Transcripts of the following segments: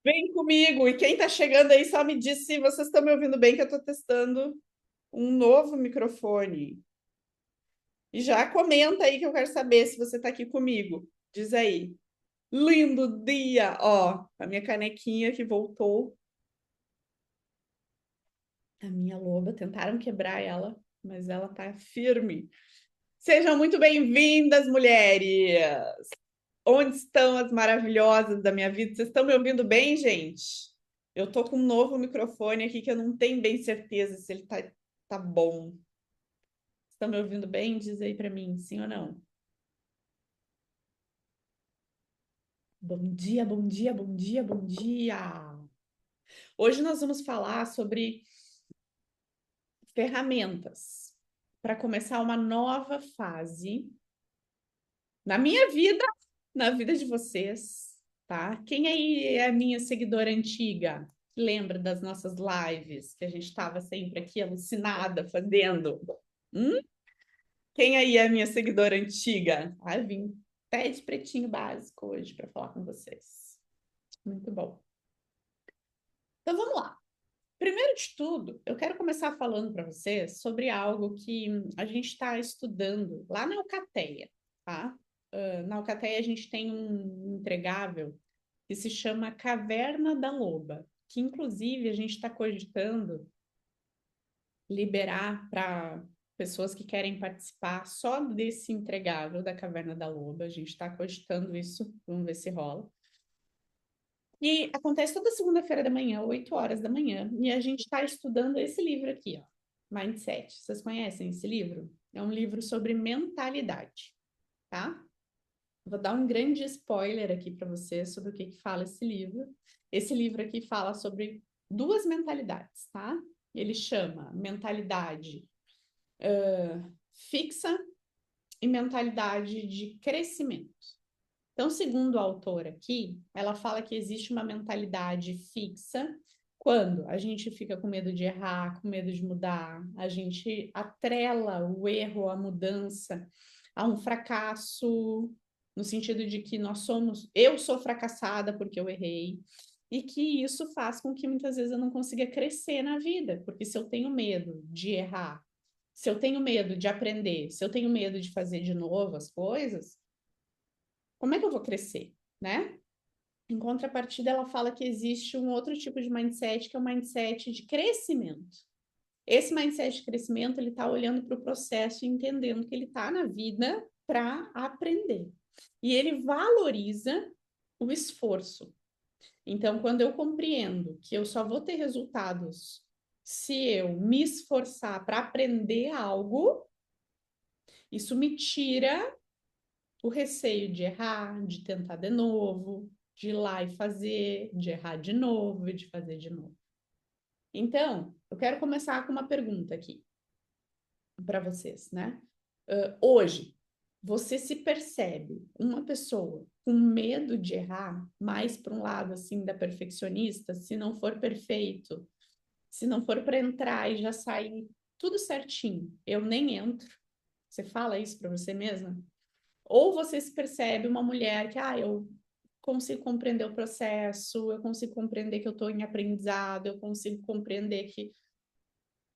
Vem comigo. E quem está chegando aí, só me diz se vocês estão me ouvindo bem, que eu estou testando um novo microfone. E já comenta aí que eu quero saber se você está aqui comigo. Diz aí. Lindo dia! Ó, a minha canequinha que voltou. A minha loba, tentaram quebrar ela, mas ela tá firme. Sejam muito bem-vindas, mulheres! Onde estão as maravilhosas da minha vida? Vocês estão me ouvindo bem, gente? Eu tô com um novo microfone aqui que eu não tenho bem certeza se ele tá bom. Estão me ouvindo bem? Diz aí para mim, sim ou não? Bom dia, bom dia, bom dia, bom dia! Hoje nós vamos falar sobre ferramentas para começar uma nova fase na minha vida, na vida de vocês, tá? Quem aí é a minha seguidora antiga? Lembra das nossas lives que a gente estava sempre aqui alucinada fazendo? Hum? Quem aí é a minha seguidora antiga? Ah, eu vim até de pretinho básico hoje para falar com vocês. Muito bom. Então vamos lá. Primeiro de tudo, eu quero começar falando para vocês sobre algo que a gente está estudando lá na Alcateia, tá? Na Alcateia a gente tem um entregável que se chama Caverna da Loba, que inclusive a gente está cogitando liberar para pessoas que querem participar só desse entregável da Caverna da Loba. A gente está cogitando isso, vamos ver se rola. E acontece toda segunda-feira da manhã, 8 horas da manhã, e a gente está estudando esse livro aqui, ó, Mindset. Vocês conhecem esse livro? É um livro sobre mentalidade, tá? Vou dar um grande spoiler aqui para vocês sobre o que fala esse livro. Esse livro aqui fala sobre duas mentalidades, tá? Ele chama mentalidade fixa e mentalidade de crescimento. Então, segundo a autora aqui, ela fala que existe uma mentalidade fixa quando a gente fica com medo de errar, com medo de mudar, a gente atrela o erro, a mudança a um fracasso, no sentido de que eu sou fracassada porque eu errei, e que isso faz com que muitas vezes eu não consiga crescer na vida, porque se eu tenho medo de errar, se eu tenho medo de aprender, se eu tenho medo de fazer de novo as coisas, como é que eu vou crescer, né? Em contrapartida, ela fala que existe um outro tipo de mindset, que é o mindset de crescimento. Esse mindset de crescimento, ele está olhando para o processo e entendendo que ele está na vida para aprender. E ele valoriza o esforço. Então, quando eu compreendo que eu só vou ter resultados se eu me esforçar para aprender algo, isso me tira o receio de errar, de tentar de novo, de ir lá e fazer, de errar de novo e de fazer de novo. Então, eu quero começar com uma pergunta aqui para vocês, né? Hoje, você se percebe uma pessoa com medo de errar, mais para um lado assim da perfeccionista, se não for perfeito, se não for para entrar e já sair tudo certinho, eu nem entro. Você fala isso para você mesma? Ou você se percebe uma mulher que, eu consigo compreender o processo, eu consigo compreender que eu estou em aprendizado, eu consigo compreender que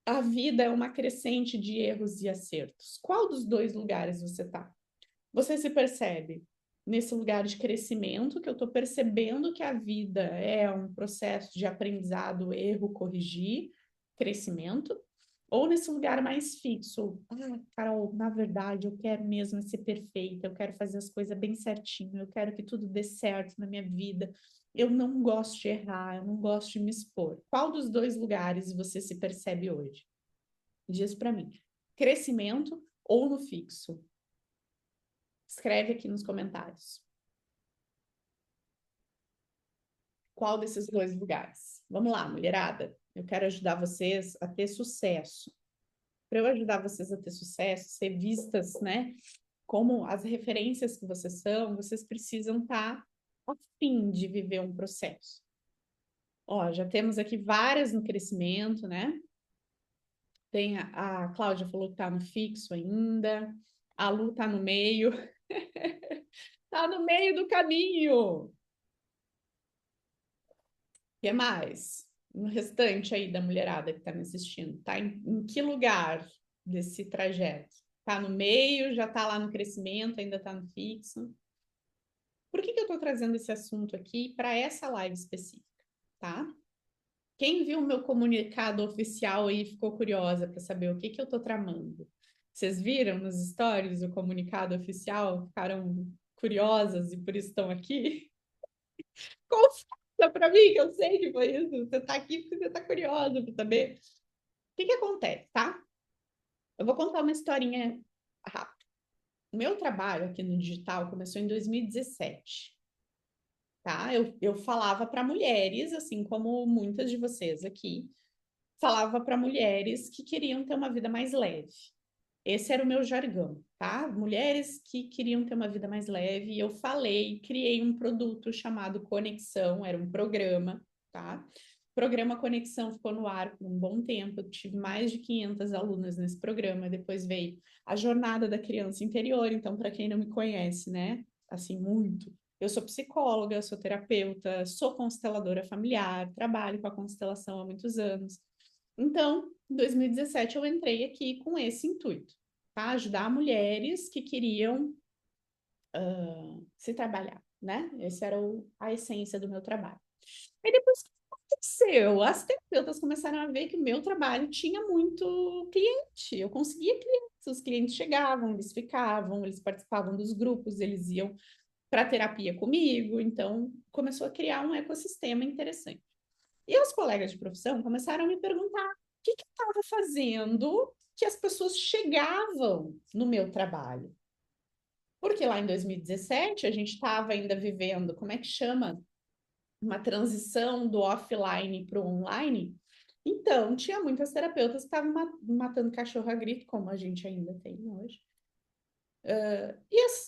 a vida é uma crescente de erros e acertos. Qual dos dois lugares você está? Você se percebe nesse lugar de crescimento, que eu estou percebendo que a vida é um processo de aprendizado, erro, corrigir, crescimento, ou nesse lugar mais fixo, Carol, na verdade, eu quero mesmo ser perfeita, eu quero fazer as coisas bem certinho, eu quero que tudo dê certo na minha vida, eu não gosto de errar, eu não gosto de me expor. Qual dos dois lugares você se percebe hoje? Diz para mim. Crescimento ou no fixo? Escreve aqui nos comentários. Qual desses dois lugares? Vamos lá, mulherada. Eu quero ajudar vocês a ter sucesso. Para eu ajudar vocês a ter sucesso, ser vistas, né, como as referências que vocês são, vocês precisam estar a fim de viver um processo. Ó, já temos aqui várias no crescimento, né? Tem a Cláudia falou que está no fixo ainda, a Lu está no meio, está no meio do caminho. que mais? No restante aí da mulherada que está me assistindo, tá em que lugar desse trajeto? Tá no meio, já tá lá no crescimento, ainda tá no fixo? Por que eu estou trazendo esse assunto aqui para essa live específica, tá? Quem viu o meu comunicado oficial aí ficou curiosa para saber o que eu estou tramando. Vocês viram nos stories o comunicado oficial? Ficaram curiosas e por isso estão aqui? Confessa para mim que eu sei que foi isso. Você está aqui porque você está curiosa para saber. O que acontece, tá? Eu vou contar uma historinha rápida. O meu trabalho aqui no digital começou em 2017. Tá? Eu falava para mulheres, assim como muitas de vocês aqui, falava para mulheres que queriam ter uma vida mais leve. Esse era o meu jargão, tá? Mulheres que queriam ter uma vida mais leve, e eu falei, criei um produto chamado Conexão, era um programa, tá? O programa Conexão ficou no ar por um bom tempo, eu tive mais de 500 alunas nesse programa, depois veio a Jornada da Criança Interior, então, para quem não me conhece, né, assim, muito, eu sou psicóloga, sou terapeuta, sou consteladora familiar, trabalho com a constelação há muitos anos, então, em 2017, eu entrei aqui com esse intuito, tá? Ajudar mulheres que queriam se trabalhar, né? Essa era a essência do meu trabalho. Aí depois, o que aconteceu? As terapeutas começaram a ver que o meu trabalho tinha muito cliente, eu conseguia clientes, os clientes chegavam, eles ficavam, eles participavam dos grupos, eles iam para terapia comigo, então começou a criar um ecossistema interessante. E os colegas de profissão começaram a me perguntar o que eu estava fazendo que as pessoas chegavam no meu trabalho. Porque lá em 2017 a gente estava ainda vivendo, como é que chama? Uma transição do offline para o online. Então, tinha muitas terapeutas que estavam matando cachorro a grito, como a gente ainda tem hoje.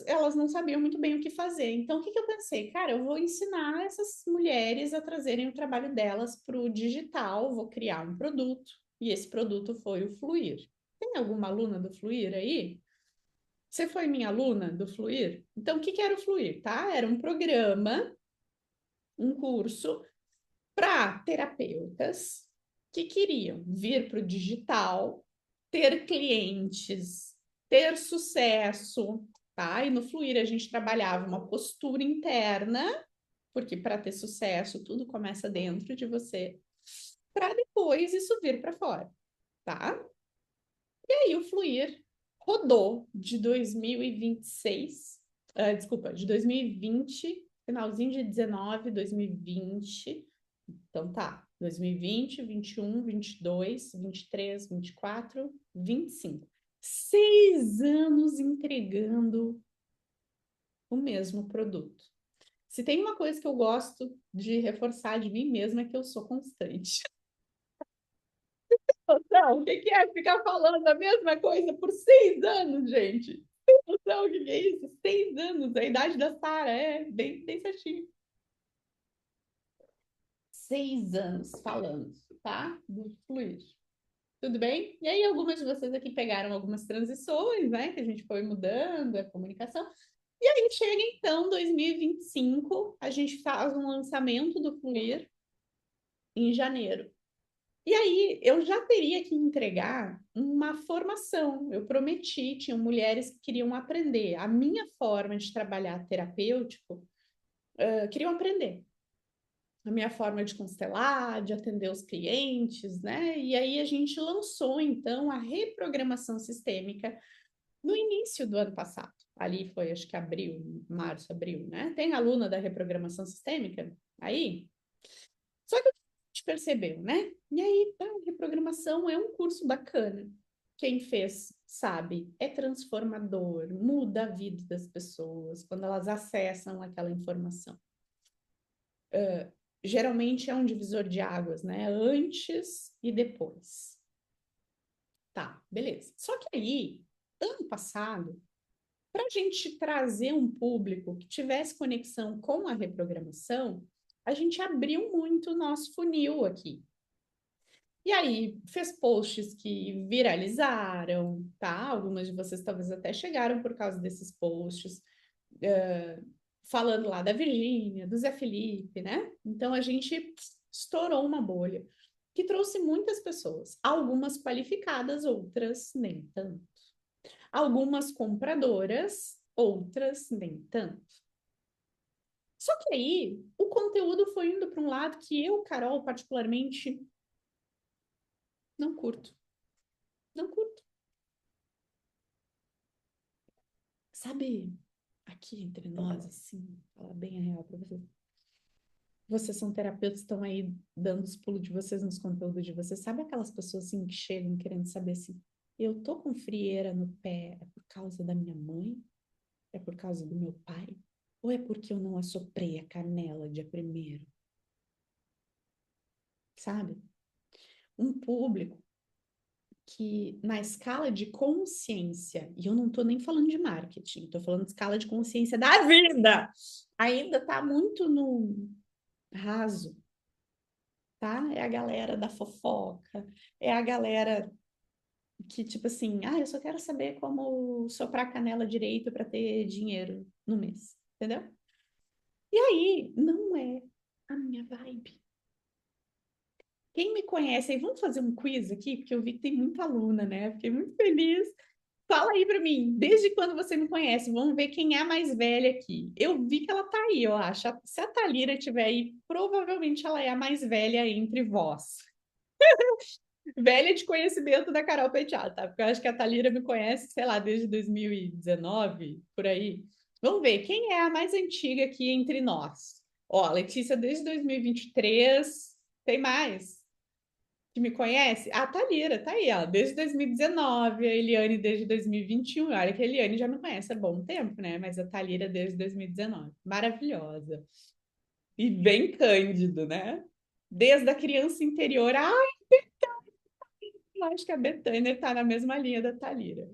Elas não sabiam muito bem o que fazer. Então, o que eu pensei? Cara, eu vou ensinar essas mulheres a trazerem o trabalho delas para o digital, vou criar um produto, e esse produto foi o Fluir. Tem alguma aluna do Fluir aí? Você foi minha aluna do Fluir? Então, o que era o Fluir, tá? Era um programa, um curso para terapeutas que queriam vir para o digital, ter clientes, ter sucesso, tá? E no Fluir a gente trabalhava uma postura interna, porque para ter sucesso tudo começa dentro de você, para depois isso vir para fora, tá? E aí o Fluir rodou de 2026, desculpa, de 2020, finalzinho de 19, 2020. Então tá, 2020, 21, 22, 23, 24, 25. 6 anos entregando o mesmo produto. Se tem uma coisa que eu gosto de reforçar de mim mesma é que eu sou constante. Não, o que é ficar falando a mesma coisa por 6 anos, gente? Não, o que é isso? 6 anos, a idade da Sara, bem certinho. 6 anos falando, tá? Do fluir. Tudo bem? E aí, algumas de vocês aqui pegaram algumas transições, né? Que a gente foi mudando a comunicação. E aí chega então 2025, a gente faz um lançamento do Fluir em janeiro. E aí eu já teria que entregar uma formação. Eu prometi, tinham mulheres que queriam aprender. A minha forma de trabalhar terapêutico, queriam aprender. A minha forma de constelar, de atender os clientes, né? E aí a gente lançou então a reprogramação sistêmica no início do ano passado. Ali foi, acho que abril, março, abril, né? Tem aluna da reprogramação sistêmica aí? Só que a gente percebeu, né? E aí, tá, reprogramação é um curso bacana. Quem fez sabe, é transformador, muda a vida das pessoas quando elas acessam aquela informação. Geralmente é um divisor de águas, né? Antes e depois. Tá, beleza. Só que aí, ano passado, para a gente trazer um público que tivesse conexão com a reprogramação, a gente abriu muito o nosso funil aqui. E aí, fez posts que viralizaram, tá? Algumas de vocês talvez até chegaram por causa desses posts, falando lá da Virgínia, do Zé Felipe, né? Então, a gente estourou uma bolha que trouxe muitas pessoas, algumas qualificadas, outras nem tanto. Algumas compradoras, outras nem tanto. Só que aí o conteúdo foi indo para um lado que eu, Carol, particularmente, não curto. Não curto. Sabe, aqui entre nós, assim, falar bem a real para vocês. Vocês são terapeutas, estão aí dando os pulos de vocês nos conteúdos de vocês. Sabe aquelas pessoas assim que chegam querendo saber assim, eu tô com frieira no pé, é por causa da minha mãe? É por causa do meu pai? Ou é porque eu não assoprei a canela dia primeiro? Sabe? Um público que na escala de consciência, e eu não tô nem falando de marketing, tô falando de escala de consciência da vida, ainda tá muito no raso, tá? É a galera da fofoca, é a galera que, tipo assim, eu só quero saber como soprar canela direito para ter dinheiro no mês, entendeu? E aí, não é a minha vibe. Quem me conhece, aí vamos fazer um quiz aqui, porque eu vi que tem muita aluna, né? Fiquei muito feliz. Fala aí para mim, desde quando você me conhece? Vamos ver quem é a mais velha aqui. Eu vi que ela tá aí, eu acho. Se a Thalira estiver aí, provavelmente ela é a mais velha entre vós. Velha de conhecimento da Carol Penteado, tá? Porque eu acho que a Thalira me conhece, sei lá, desde 2019, por aí. Vamos ver, quem é a mais antiga aqui entre nós? Ó, Letícia desde 2023. Tem mais que me conhece? A Thalira, tá aí, ó, desde 2019, a Eliane desde 2021. Olha que a Eliane já me conhece há bom tempo, né? Mas a Thalira desde 2019. Maravilhosa. E bem cândido, né? Desde a criança interior. Eu acho que a Bethânia está na mesma linha da Thalira.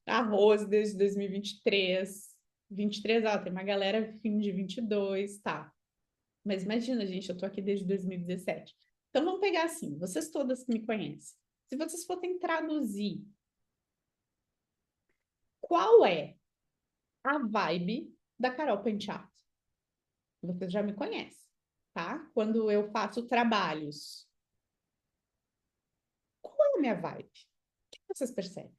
A Rose desde 2023. 23, tem uma galera fim de 22, tá. Mas imagina, gente, eu tô aqui desde 2017. Então vamos pegar assim, vocês todas que me conhecem. Se vocês fossem traduzir qual é a vibe da Carol Penteado, vocês já me conhecem, tá? Quando eu faço trabalhos, qual é a minha vibe? O que vocês percebem?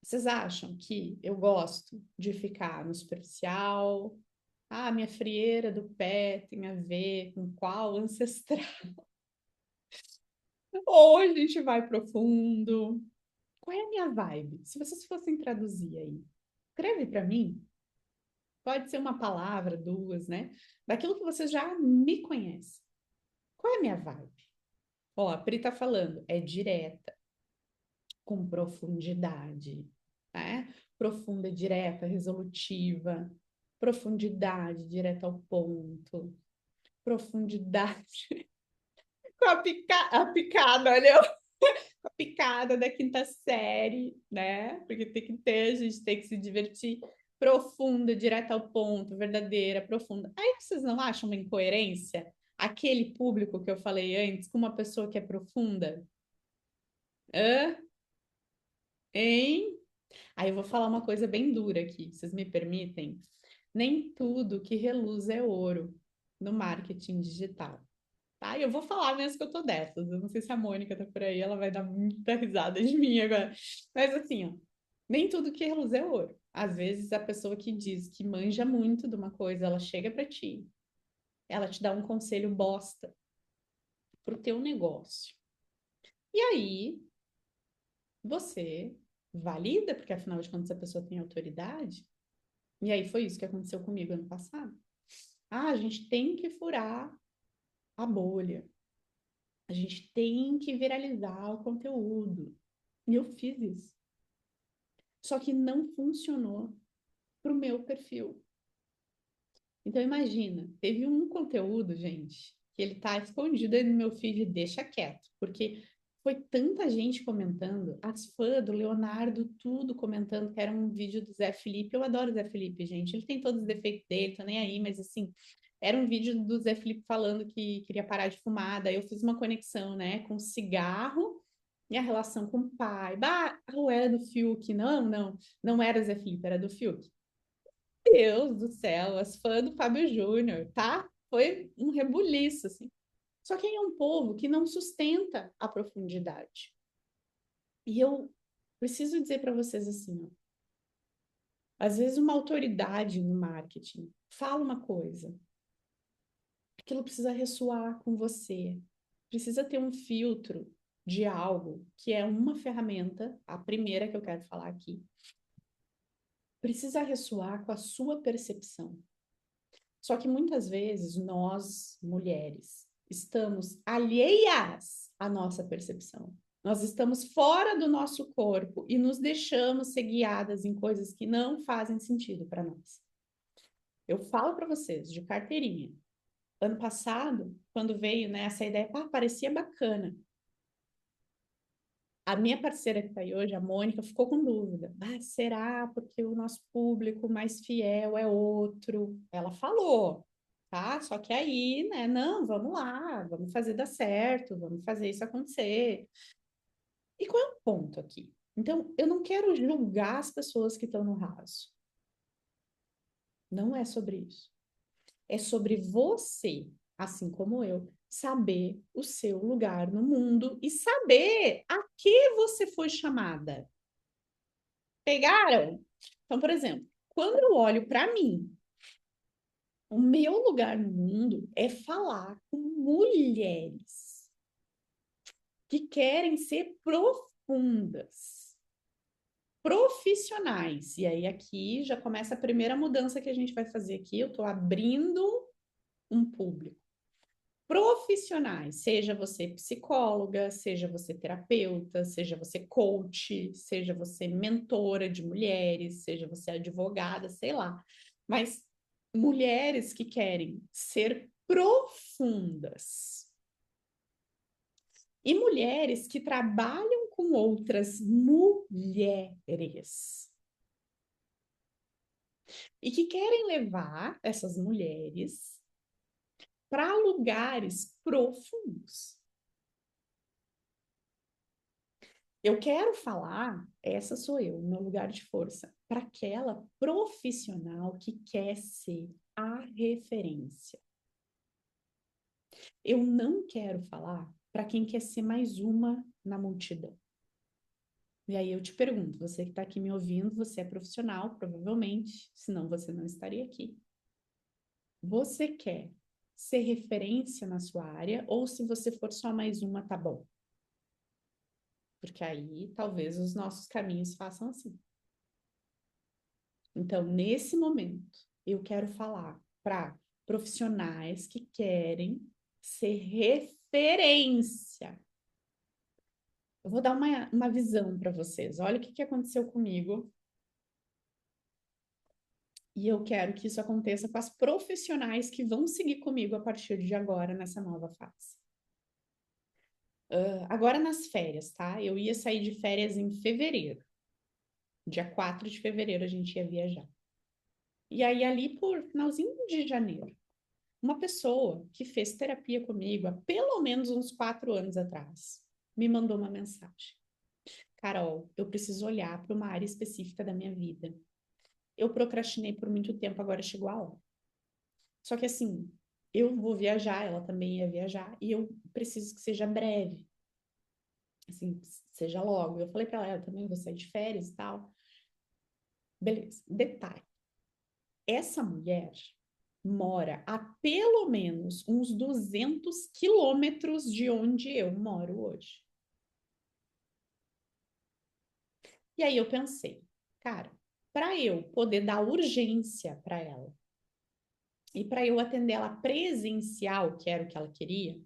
Vocês acham que eu gosto de ficar no superficial? Minha frieira do pé tem a ver com qual ancestral? Ou a gente vai profundo? Qual é a minha vibe? Se vocês fossem traduzir aí, escreve para mim. Pode ser uma palavra, duas, né? Daquilo que vocês já me conhecem. Qual é a minha vibe? Ó, a Pri tá falando, é direta, com profundidade, né? Profunda, direta, resolutiva, profundidade, direta ao ponto, profundidade com a picada, olha, com a picada da quinta série, né? Porque tem que ter, a gente tem que se divertir. Profunda, direta ao ponto, verdadeira, profunda. Aí vocês não acham uma incoerência? Aquele público que eu falei antes, com uma pessoa que é profunda? Hã? Hein? Aí eu vou falar uma coisa bem dura aqui, vocês me permitem? Nem tudo que reluz é ouro no marketing digital, tá? E eu vou falar mesmo que eu tô dessas. Eu não sei se a Mônica tá por aí, ela vai dar muita risada de mim agora. Mas assim, ó, nem tudo que reluz é ouro. Às vezes a pessoa que diz que manja muito de uma coisa, ela chega para ti, ela te dá um conselho bosta pro teu negócio. E aí você valida, porque afinal de contas a pessoa tem autoridade. E aí foi isso que aconteceu comigo ano passado. A gente tem que furar a bolha. A gente tem que viralizar o conteúdo. E eu fiz isso. Só que não funcionou para o meu perfil. Então imagina, teve um conteúdo, gente, que ele tá escondido aí no meu feed, deixa quieto, porque foi tanta gente comentando, as fãs do Leonardo, tudo comentando que era um vídeo do Zé Felipe. Eu adoro o Zé Felipe, gente. Ele tem todos os defeitos dele, tô nem aí, mas assim, era um vídeo do Zé Felipe falando que queria parar de fumar. Daí eu fiz uma conexão, né, com cigarro e a relação com o pai. Ou era do Fiuk? Não era Zé Felipe, era do Fiuk. Deus do céu, as fãs do Fábio Júnior, tá? foi um rebuliço, assim. Só que é um povo que não sustenta a profundidade. E eu preciso dizer para vocês assim, ó, às vezes uma autoridade no marketing fala uma coisa, aquilo precisa ressoar com você, precisa ter um filtro de algo que é uma ferramenta, a primeira que eu quero falar aqui, precisa ressoar com a sua percepção. Só que muitas vezes nós, mulheres, estamos alheias à nossa percepção. Nós estamos fora do nosso corpo e nos deixamos ser guiadas em coisas que não fazem sentido para nós. Eu falo para vocês de carteirinha. Ano passado, quando veio, né, essa ideia, parecia bacana. A minha parceira que está aí hoje, a Mônica, ficou com dúvida. Será porque o nosso público mais fiel é outro? Ela falou, tá? Só que aí, né? Não, vamos lá, vamos fazer dar certo, vamos fazer isso acontecer. E qual é o ponto aqui? Então, eu não quero julgar as pessoas que estão no raso. Não é sobre isso. É sobre você, assim como eu, saber o seu lugar no mundo e saber a que você foi chamada. Pegaram? Então, por exemplo, quando eu olho para mim, o meu lugar no mundo é falar com mulheres que querem ser profundas, profissionais. E aí aqui já começa a primeira mudança que a gente vai fazer aqui. Eu estou abrindo um público. Profissionais, seja você psicóloga, seja você terapeuta, seja você coach, seja você mentora de mulheres, seja você advogada, sei lá. Mas mulheres que querem ser profundas e mulheres que trabalham com outras mulheres e que querem levar essas mulheres para lugares profundos. Eu quero falar, essa sou eu, meu lugar de força, para aquela profissional que quer ser a referência. Eu não quero falar para quem quer ser mais uma na multidão. E aí eu te pergunto, você que está aqui me ouvindo, você é profissional, provavelmente, senão você não estaria aqui. Você quer ser referência na sua área ou se você for só mais uma, tá bom? Porque aí talvez os nossos caminhos façam assim. Então, nesse momento, eu quero falar para profissionais que querem ser referência. Eu vou dar uma visão para vocês. Olha o que aconteceu comigo. E eu quero que isso aconteça com as profissionais que vão seguir comigo a partir de agora, nessa nova fase. Agora nas férias, tá? Eu ia sair de férias em fevereiro. Dia 4 de fevereiro a gente ia viajar. E aí, ali por finalzinho de janeiro, uma pessoa que fez terapia comigo há pelo menos uns 4 anos atrás me mandou uma mensagem. Carol, eu preciso olhar para uma área específica da minha vida. Eu procrastinei por muito tempo, agora chegou a hora. Só que assim, eu vou viajar, ela também ia viajar, e eu preciso que seja breve. Assim, seja logo. Eu falei para ela, eu também vou sair de férias e tal. Beleza. Detalhe. Essa mulher mora a pelo menos uns 200 quilômetros de onde eu moro hoje. E aí eu pensei, cara, para eu poder dar urgência para ela e para eu atender ela presencial, que era o que ela queria,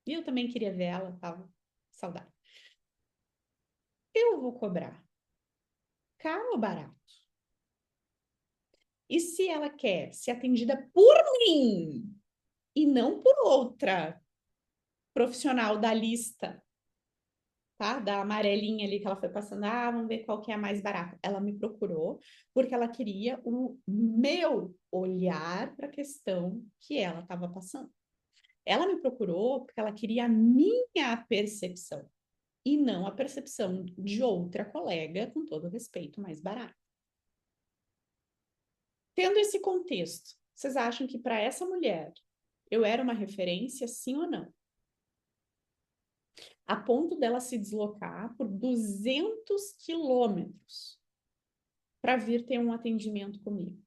e eu também queria ver ela, tava saudade. Eu vou cobrar caro ou barato? E se ela quer ser atendida por mim e não por outra profissional da lista, tá? Da amarelinha ali que ela foi passando, vamos ver qual que é a mais barata. Ela me procurou porque ela queria o meu olhar para a questão que ela estava passando. Ela me procurou porque ela queria a minha percepção e não a percepção de outra colega, com todo respeito, mais barata. Tendo esse contexto, Vocês acham que para essa mulher eu era uma referência, sim ou não? A ponto dela se deslocar por 200 quilômetros para vir ter um atendimento comigo.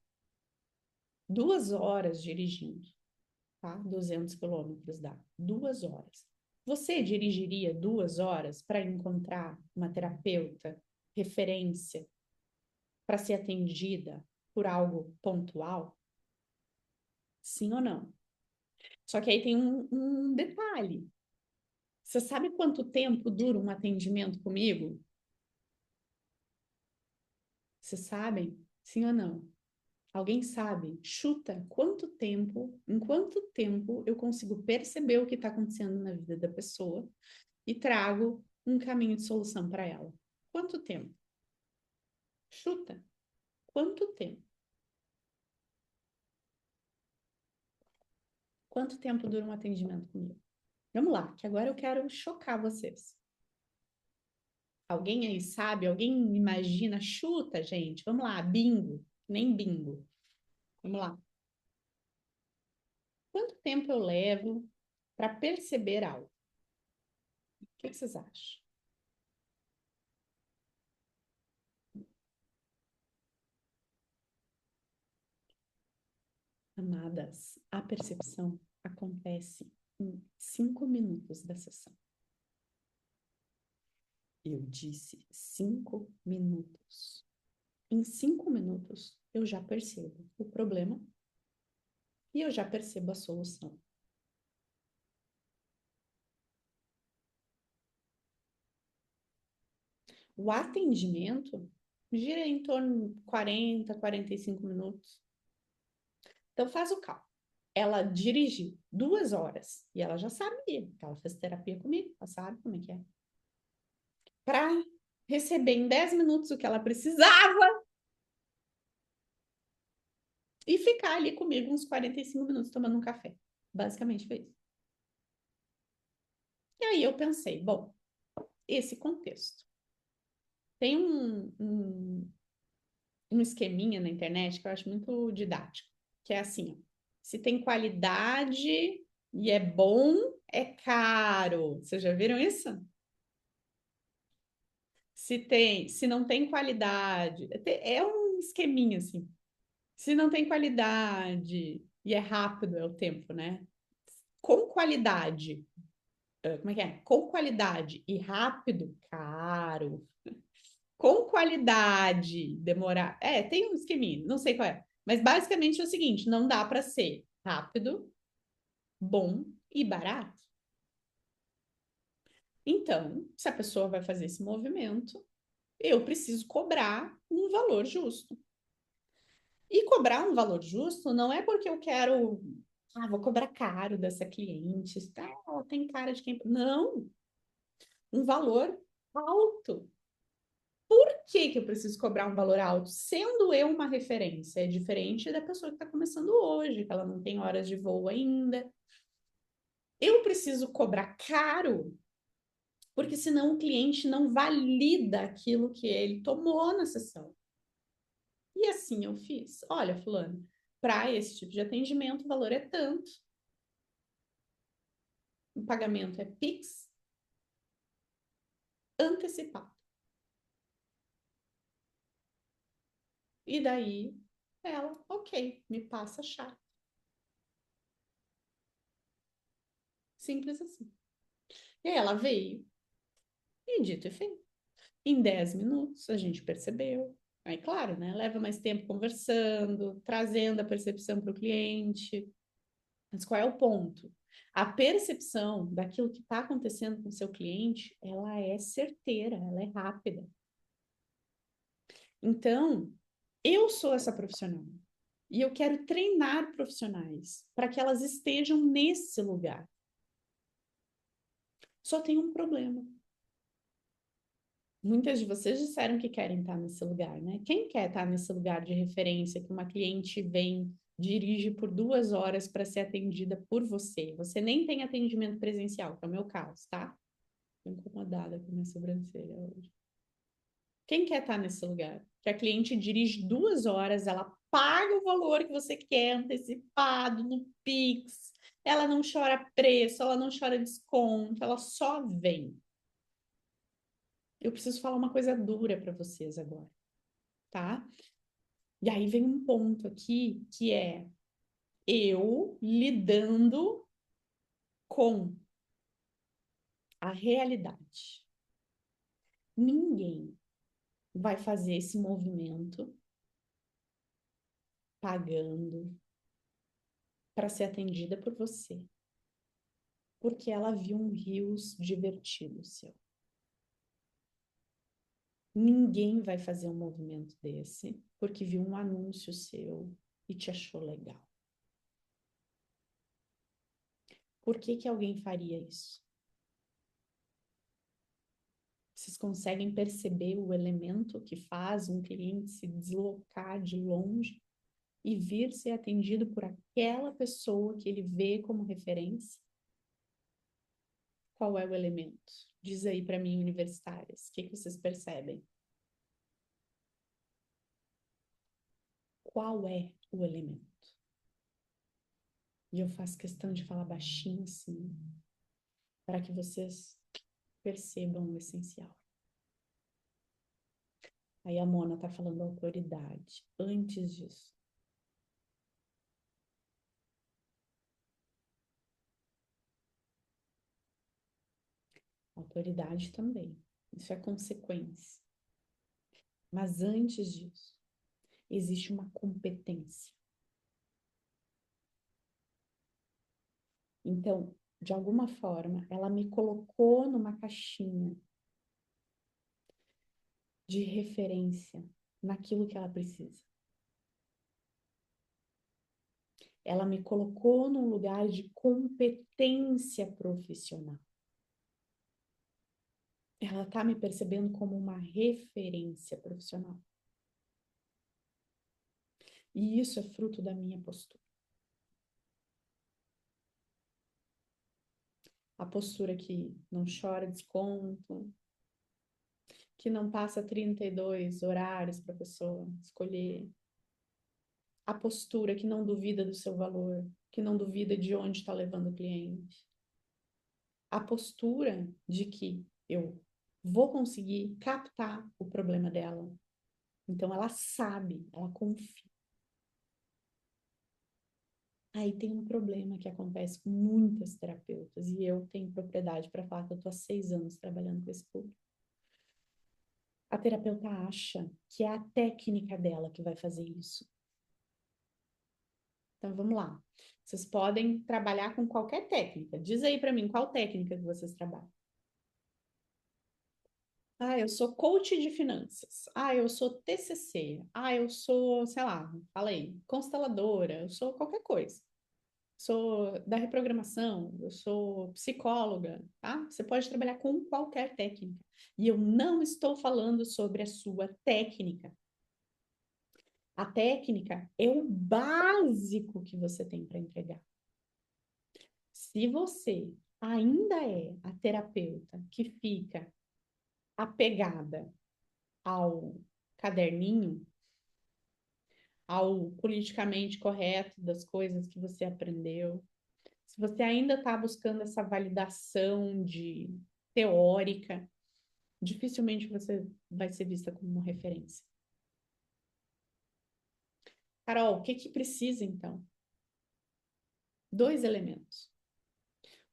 2 horas dirigindo, tá? 200 quilômetros dá. 2 horas. Você dirigiria 2 horas para encontrar uma terapeuta, referência, para ser atendida por algo pontual? Sim ou não? Só que aí tem um detalhe. Você sabe quanto tempo dura um atendimento comigo? Vocês sabem? Sim ou não? Alguém sabe? Chuta em quanto tempo eu consigo perceber o que está acontecendo na vida da pessoa e trago um caminho de solução para ela. Quanto tempo? Chuta. Quanto tempo? Quanto tempo dura um atendimento comigo? Vamos lá, que agora eu quero chocar vocês. Alguém aí sabe? Alguém imagina? Chuta, gente. Vamos lá, bingo. Nem bingo. Vamos lá. Quanto tempo eu levo para perceber algo? O que vocês acham? Amadas, a percepção acontece em 5 minutos da sessão. Eu disse 5 minutos. Em 5 minutos, eu já percebo o problema e eu já percebo a solução. O atendimento gira em torno de 40, 45 minutos. Então, faz o cálculo. Ela dirigiu 2 horas e ela já sabia, ela fez terapia comigo, ela sabe como é que é. Para receber em 10 minutos o que ela precisava e ficar ali comigo uns 45 minutos tomando um café. Basicamente foi isso. E aí eu pensei, bom, esse contexto. Tem um esqueminha na internet que eu acho muito didático, que é assim, ó, se tem qualidade e é bom, é caro. Vocês já viram isso? Se não tem qualidade, é um esqueminha assim. Se não tem qualidade e é rápido, é o tempo, né? Com qualidade, como é que é? Com qualidade e rápido, caro. Com qualidade, demorar. É, tem um esqueminha, não sei qual é. Mas basicamente é o seguinte: não dá para ser rápido, bom e barato. Então, se a pessoa vai fazer esse movimento, eu preciso cobrar um valor justo. E cobrar um valor justo não é porque eu quero, vou cobrar caro dessa cliente, ela tem cara de quem. Não, um valor alto. Por que que eu preciso cobrar um valor alto? Sendo eu uma referência, é diferente da pessoa que está começando hoje, que ela não tem horas de voo ainda. Eu preciso cobrar caro, porque senão o cliente não valida aquilo que ele tomou na sessão. E assim eu fiz. Olha, fulano, para esse tipo de atendimento, o valor é tanto. O pagamento é Pix antecipado. E daí ela, ok, me passa a chave. Simples assim. E aí ela veio e dito e feito. Em 10 minutos a gente percebeu. Aí, claro, né? Leva mais tempo conversando, trazendo a percepção para o cliente. Mas qual é o ponto? A percepção daquilo que está acontecendo com o seu cliente, ela é certeira, ela é rápida. Então, eu sou essa profissional. E eu quero treinar profissionais para que elas estejam nesse lugar. Só tem um problema. Muitas de vocês disseram que querem estar nesse lugar, né? Quem quer estar nesse lugar de referência que uma cliente vem, dirige por 2 horas para ser atendida por você? Você nem tem atendimento presencial, que é o meu caso, tá? Tô incomodada com a minha sobrancelha hoje. Quem quer estar nesse lugar? Que a cliente dirige 2 horas, ela paga o valor que você quer antecipado no Pix. Ela não chora preço, ela não chora desconto, ela só vem. Eu preciso falar uma coisa dura para vocês agora, tá? E aí vem um ponto aqui que é eu lidando com a realidade. Ninguém vai fazer esse movimento pagando para ser atendida por você, porque ela viu um rios divertido seu. Ninguém vai fazer um movimento desse porque viu um anúncio seu e te achou legal. Por que que alguém faria isso? Vocês conseguem perceber o elemento que faz um cliente se deslocar de longe e vir ser atendido por aquela pessoa que ele vê como referência? Qual é o elemento? Diz aí para mim, universitárias, o que que vocês percebem? Qual é o elemento? E eu faço questão de falar baixinho assim, para que vocês percebam o essencial. Aí a Mona tá falando autoridade. Antes disso, autoridade também. Isso é consequência. Mas antes disso, existe uma competência. Então, de alguma forma, ela me colocou numa caixinha de referência naquilo que ela precisa. Ela me colocou num lugar de competência profissional. Ela está me percebendo como uma referência profissional. E isso é fruto da minha postura. A postura que não chora desconto, que não passa 32 horários para a pessoa escolher. A postura que não duvida do seu valor, que não duvida de onde está levando o cliente. A postura de que eu vou conseguir captar o problema dela. Então ela sabe, ela confia. Aí tem um problema que acontece com muitas terapeutas, e eu tenho propriedade para falar que eu estou há 6 anos trabalhando com esse público. A terapeuta acha que é a técnica dela que vai fazer isso. Então vamos lá. Vocês podem trabalhar com qualquer técnica. Diz aí para mim qual técnica que vocês trabalham. Ah, eu sou coach de finanças. Ah, eu sou TCC. Ah, eu sou, sei lá, falei, consteladora. Eu sou qualquer coisa. Sou da reprogramação, eu sou psicóloga, tá? Você pode trabalhar com qualquer técnica. E eu não estou falando sobre a sua técnica. A técnica é o básico que você tem para entregar. Se você ainda é a terapeuta que fica apegada ao caderninho, ao politicamente correto das coisas que você aprendeu, se você ainda está buscando essa validação teórica, dificilmente você vai ser vista como uma referência. Carol, o que que precisa então? 2 elementos.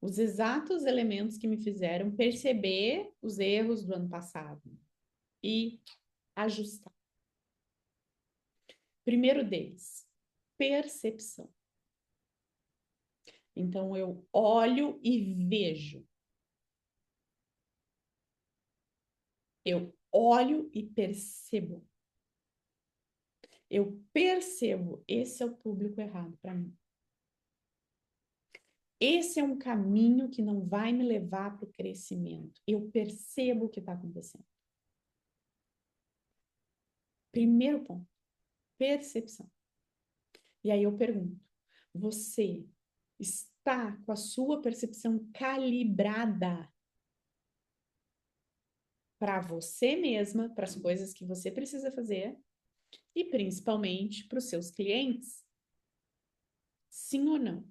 Os exatos elementos que me fizeram perceber os erros do ano passado e ajustar. Primeiro deles, percepção. Então eu olho e vejo. Eu olho e percebo. Eu percebo, esse é o público errado para mim. Esse é um caminho que não vai me levar para o crescimento. Eu percebo o que está acontecendo. Primeiro ponto, percepção. E aí eu pergunto: você está com a sua percepção calibrada para você mesma, para as coisas que você precisa fazer, E principalmente para os seus clientes, sim ou não?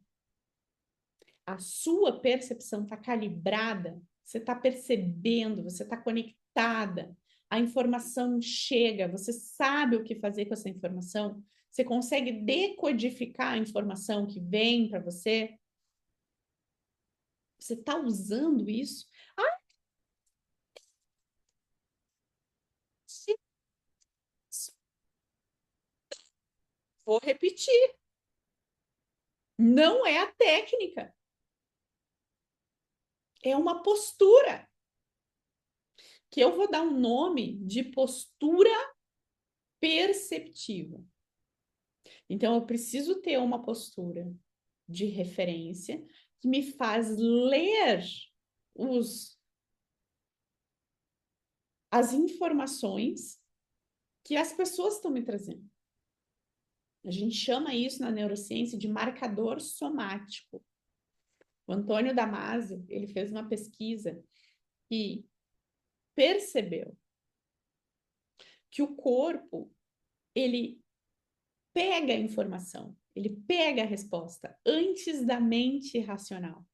A sua percepção está calibrada, você está percebendo, você está conectada, a informação chega, você sabe o que fazer com essa informação, você consegue decodificar a informação que vem para você, você está usando isso? Ah, sim, vou repetir, não é a técnica, é uma postura, que eu vou dar um nome de postura perceptiva. Então, eu preciso ter uma postura de referência que me faz ler os, as informações que as pessoas estão me trazendo. A gente chama isso na neurociência de marcador somático. O Antônio Damasio, ele fez uma pesquisa e percebeu que o corpo, ele pega a informação, ele pega a resposta antes da mente racional.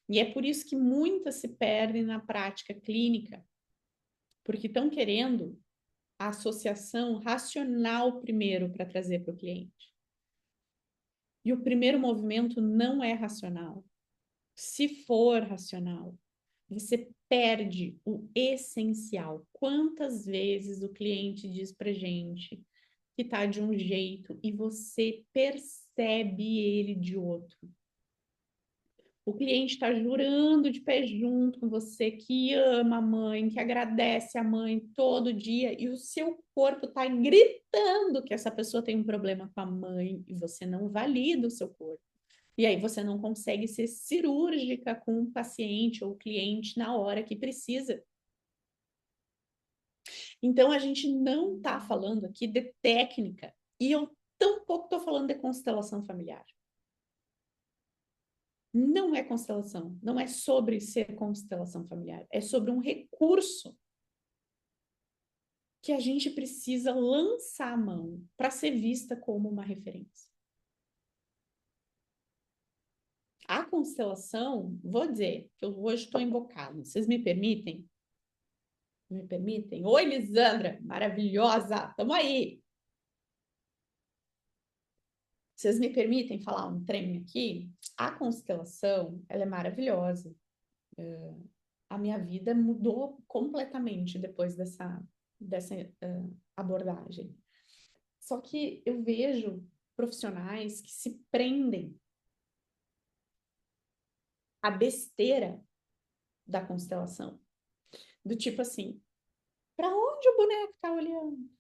E é por isso que muitas se perdem na prática clínica, porque estão querendo a associação racional primeiro para trazer para o cliente. E o primeiro movimento não é racional. Se for racional, você perde o essencial. Quantas vezes o cliente diz para gente que está de um jeito e você percebe ele de outro? O cliente está jurando de pé junto com você que ama a mãe, que agradece a mãe todo dia, e o seu corpo está gritando que essa pessoa tem um problema com a mãe e você não valida o seu corpo. E aí você não consegue ser cirúrgica com o paciente ou o cliente na hora que precisa. Então a gente não está falando aqui de técnica e eu tampouco estou falando de constelação familiar. Não é constelação, não é sobre ser constelação familiar, é sobre um recurso que a gente precisa lançar a mão para ser vista como uma referência. A constelação, vou dizer que eu hoje estou invocada, vocês me permitem? Me permitem? Oi, Lisandra, maravilhosa, tamo aí. Vocês me permitem falar um trem aqui? A constelação, ela é maravilhosa. A minha vida mudou completamente depois dessa abordagem. Só que eu vejo profissionais que se prendem à besteira da constelação. Do tipo assim, para onde o boneco está olhando?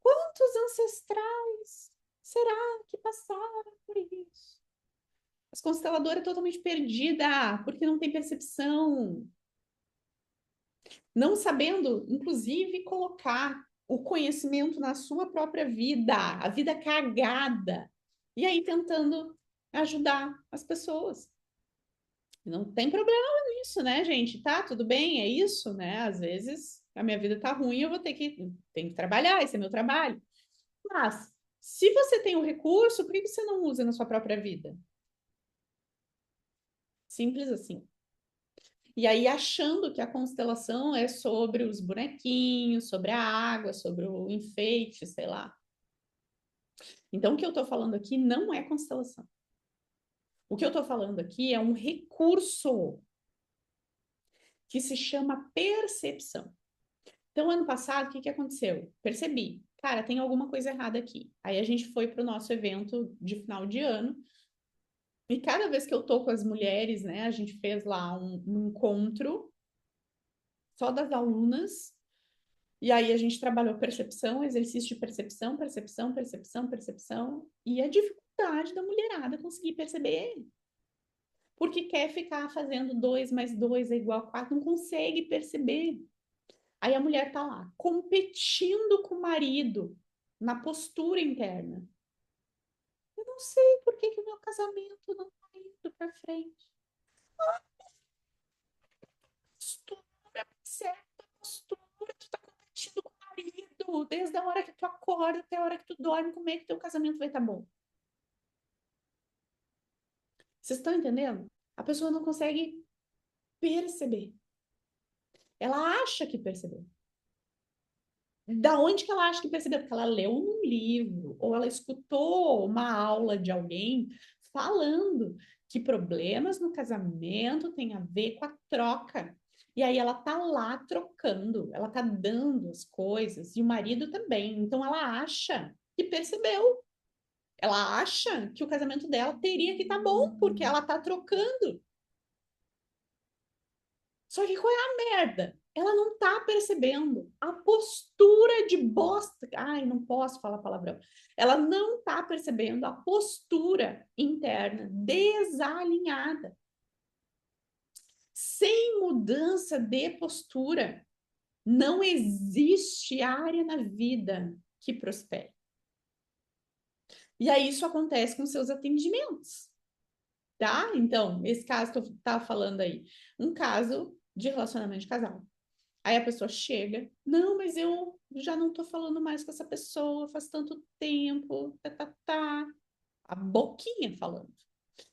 Quantos ancestrais será que passaram por isso? As consteladoras totalmente perdida, porque não tem percepção, não sabendo, inclusive, colocar o conhecimento na sua própria vida, a vida cagada, e aí tentando ajudar as pessoas. Não tem problema nisso, né, gente? Tá, tudo bem, é isso, né? Às vezes a minha vida tá ruim, eu vou ter que trabalhar, esse é meu trabalho. Mas, se você tem o recurso, por que você não usa na sua própria vida? Simples assim. E aí, achando que a constelação é sobre os bonequinhos, sobre a água, sobre o enfeite, sei lá. Então, o que eu estou falando aqui não é constelação. O que eu estou falando aqui é um recurso que se chama percepção. Então, ano passado, o que aconteceu? Percebi, cara, tem alguma coisa errada aqui. Aí a gente foi para o nosso evento de final de ano. E cada vez que eu tô com as mulheres, né, a gente fez lá um encontro só das alunas. E aí a gente trabalhou percepção, exercício de percepção, percepção, percepção, percepção, e a dificuldade da mulherada conseguir perceber. Porque quer ficar fazendo 2 mais 2 é igual a 4, não consegue perceber. Aí a mulher tá lá, competindo com o marido na postura interna. Eu não sei por que que o meu casamento não tá indo para frente. Postura, certa postura, tu tá competindo com o marido. desde a hora que tu acorda até a hora que tu dorme, como é que teu casamento vai estar bom? Vocês estão entendendo? A pessoa não consegue perceber. Ela acha que percebeu. Da onde que ela acha que percebeu? Porque ela leu num livro, ou ela escutou uma aula de alguém falando que problemas no casamento têm a ver com a troca. E aí ela tá lá trocando, ela tá dando as coisas, e o marido também. Então ela acha que percebeu. Ela acha que o casamento dela teria que estar bom, porque ela tá trocando. Só que qual é a merda? Ela não tá percebendo a postura de bosta. Ai, não posso falar palavrão. Ela não tá percebendo a postura interna desalinhada. Sem mudança de postura, não existe área na vida que prospere. E aí isso acontece com seus atendimentos, tá? Então, esse caso que eu estava falando aí, um caso de relacionamento de casal. Aí a pessoa chega, não, mas eu já não tô falando mais com essa pessoa faz tanto tempo, tá, tá, tá. A boquinha falando.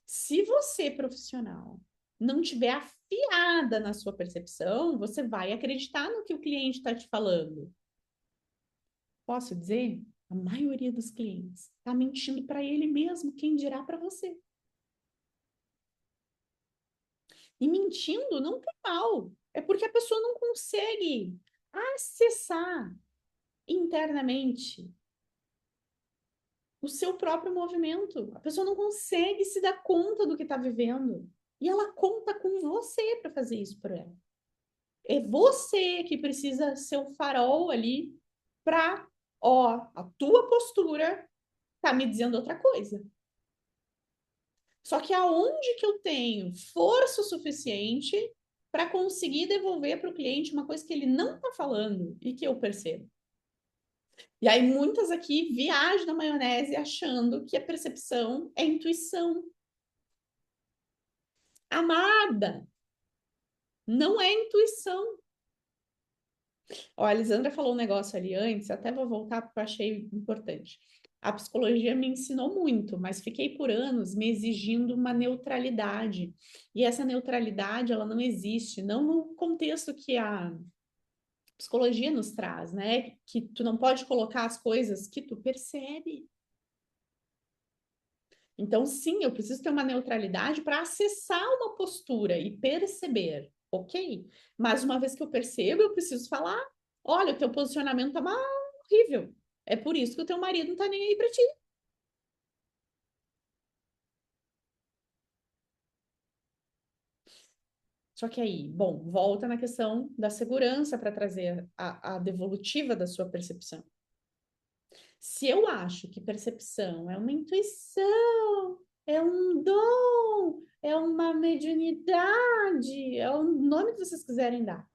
Se você, profissional, não tiver afiada na sua percepção, você vai acreditar no que o cliente está te falando. Posso dizer? A maioria dos clientes está mentindo para ele mesmo, quem dirá para você. E mentindo não tem mal, é porque a pessoa não consegue acessar internamente o seu próprio movimento. A pessoa não consegue se dar conta do que está vivendo. E ela conta com você para fazer isso por ela. É você que precisa ser o farol ali para, ó, a tua postura tá me dizendo outra coisa. Só que aonde que eu tenho força o suficiente para conseguir devolver para o cliente uma coisa que ele não está falando e que eu percebo? E aí, muitas aqui viajam na maionese achando que a percepção é intuição. Amada, não é intuição. Ó, a Elisandra falou um negócio ali antes, até vou voltar porque eu achei importante. A psicologia me ensinou muito, mas fiquei por anos me exigindo uma neutralidade. E essa neutralidade, ela não existe, não no contexto que a psicologia nos traz, né? Que tu não pode colocar as coisas que tu percebe. Então, sim, eu preciso ter uma neutralidade para acessar uma postura e perceber, ok? Mas uma vez que eu percebo, eu preciso falar: olha, o teu posicionamento tá horrível. É por isso que o teu marido não tá nem aí para ti. Só que aí, bom, volta na questão da segurança para trazer a devolutiva da sua percepção. Se eu acho que percepção é uma intuição, é um dom, é uma mediunidade, é o nome que vocês quiserem dar.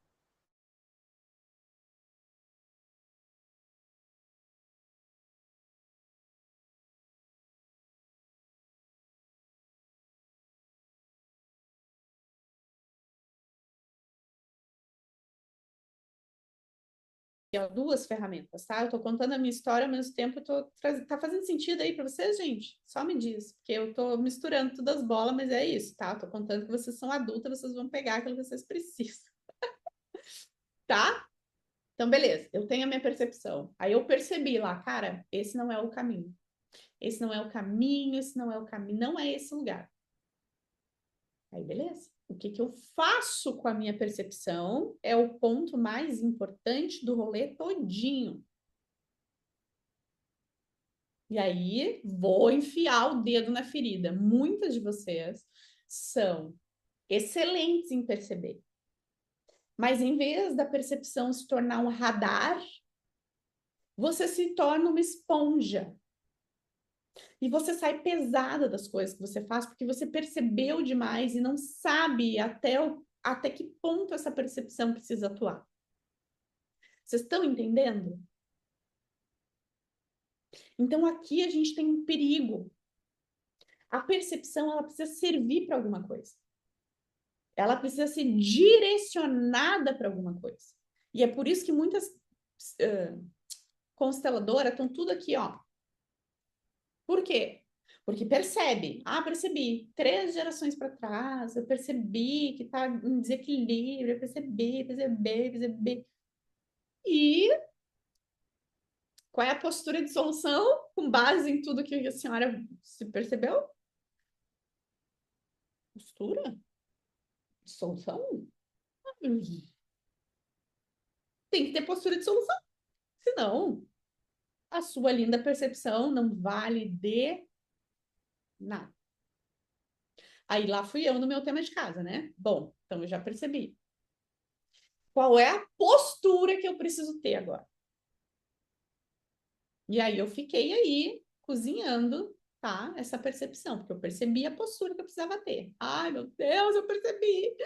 Duas ferramentas, tá? Eu tô contando a minha história ao mesmo tempo, tá fazendo sentido aí para vocês, gente? Só me diz, porque eu tô misturando todas as bolas, mas é isso, tá? Eu tô contando que vocês são adultas, vocês vão pegar aquilo que vocês precisam, tá? Então, beleza, eu tenho a minha percepção. Aí eu percebi lá, cara, esse não é o caminho. Esse não é o caminho, esse não é o caminho, não é esse lugar. Aí, beleza. O que que eu faço com a minha percepção é o ponto mais importante do rolê todinho. E aí, vou enfiar o dedo na ferida. Muitas de vocês são excelentes em perceber. Mas em vez da percepção se tornar um radar, você se torna uma esponja. E você sai pesada das coisas que você faz porque você percebeu demais e não sabe até que ponto essa percepção precisa atuar. Vocês estão entendendo? Então aqui a gente tem um perigo. A percepção ela precisa servir para alguma coisa. Ela precisa ser direcionada para alguma coisa. E é por isso que muitas consteladora estão tudo aqui, ó. Por quê? Porque percebe. Ah, percebi. 3 gerações para trás, eu percebi que tá em desequilíbrio, eu percebi. E qual é a postura de solução com base em tudo que a senhora se percebeu? Postura de solução? Tem que ter postura de solução. Senão, a sua linda percepção não vale de nada. Aí lá fui eu no meu tema de casa, né? Bom, então eu já percebi. Qual é a postura que eu preciso ter agora? E aí eu fiquei aí cozinhando, tá? Essa percepção, porque eu percebi a postura que eu precisava ter. Ai, meu Deus, eu percebi.